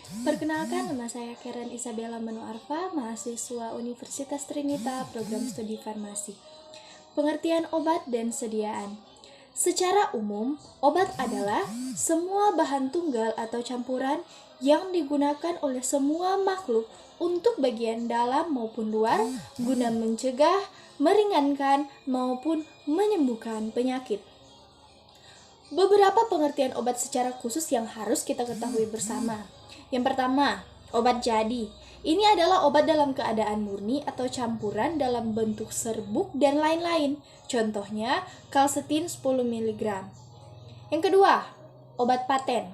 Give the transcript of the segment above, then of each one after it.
Perkenalkan, nama saya Karen Isabella Menu Arfa, mahasiswa Universitas Trinita, program studi farmasi. Pengertian obat dan sediaan. Secara umum, obat adalah semua bahan tunggal atau campuran yang digunakan oleh semua makhluk untuk bagian dalam maupun luar guna mencegah, meringankan, maupun menyembuhkan penyakit. Beberapa pengertian obat secara khusus yang harus kita ketahui bersama. Yang pertama, obat jadi. Ini adalah obat dalam keadaan murni atau campuran dalam bentuk serbuk dan lain-lain. Contohnya, kalsetin 10 mg. Yang kedua, obat paten.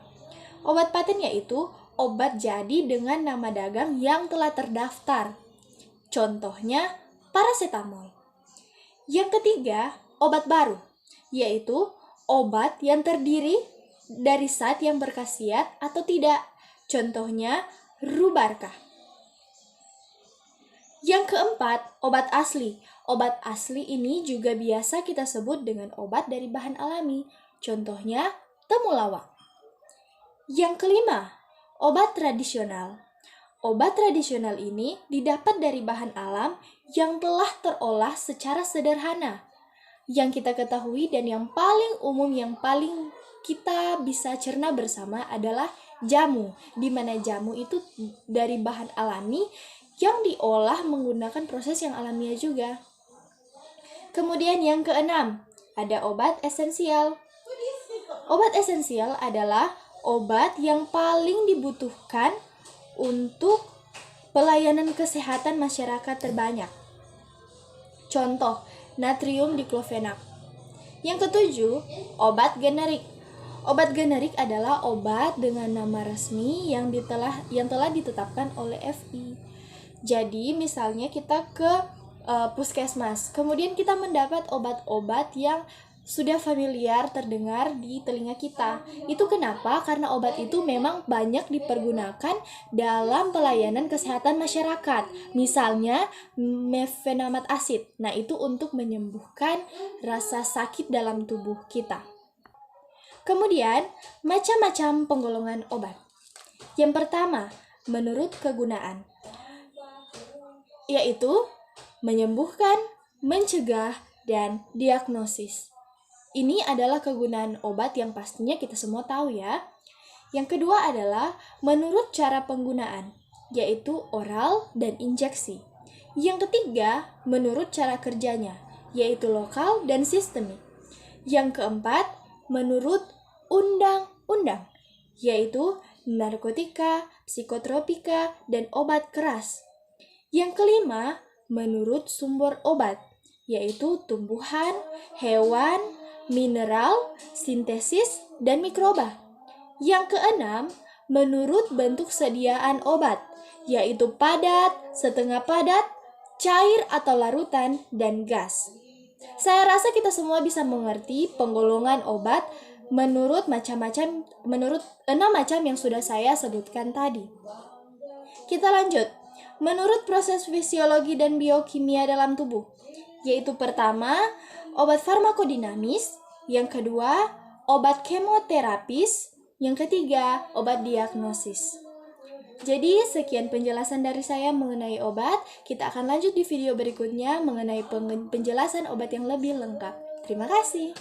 Obat paten yaitu obat jadi dengan nama dagang yang telah terdaftar. Contohnya, paracetamol. Yang ketiga, obat baru, yaitu obat yang terdiri dari zat yang berkhasiat atau tidak. Contohnya, rubarca. Yang keempat, obat asli. Obat asli ini juga biasa kita sebut dengan obat dari bahan alami. Contohnya, temulawak. Yang kelima, obat tradisional. Obat tradisional ini didapat dari bahan alam yang telah terolah secara sederhana. Yang kita ketahui dan yang paling umum, yang paling kita bisa cerna bersama adalah jamu, di mana jamu itu dari bahan alami yang diolah menggunakan proses yang alamiah juga. Kemudian yang keenam, ada obat esensial. Obat esensial adalah obat yang paling dibutuhkan untuk pelayanan kesehatan masyarakat terbanyak. Contoh, natrium diklofenak. Yang ketujuh, obat generik. Obat generik adalah obat dengan nama resmi yang telah ditetapkan oleh FI. Jadi, misalnya kita ke puskesmas, kemudian kita mendapat obat-obat yang sudah familiar terdengar di telinga kita. Itu kenapa? Karena obat itu memang banyak dipergunakan dalam pelayanan kesehatan masyarakat. Misalnya, mefenamat asid. Nah, itu untuk menyembuhkan rasa sakit dalam tubuh kita. Kemudian, macam-macam penggolongan obat. Yang pertama, menurut kegunaan, yaitu menyembuhkan, mencegah, dan diagnosis. Ini adalah kegunaan obat yang pastinya kita semua tahu ya. Yang kedua adalah menurut cara penggunaan, yaitu oral dan injeksi. Yang ketiga, menurut cara kerjanya, yaitu lokal dan sistemik. Yang keempat, menurut undang-undang, yaitu narkotika, psikotropika, dan obat keras. Yang kelima, menurut sumber obat, yaitu tumbuhan, hewan, mineral, sintesis, dan mikroba. Yang keenam, menurut bentuk sediaan obat, yaitu padat, setengah padat, cair atau larutan, dan gas. Saya rasa kita semua bisa mengerti penggolongan obat menurut 6 macam yang sudah saya sebutkan tadi. Kita lanjut. Menurut proses fisiologi dan biokimia dalam tubuh, yaitu pertama, obat farmakodinamis, yang kedua, obat kemoterapis, yang ketiga, obat diagnosis. Jadi, sekian penjelasan dari saya mengenai obat. Kita akan lanjut di video berikutnya mengenai penjelasan obat yang lebih lengkap. Terima kasih.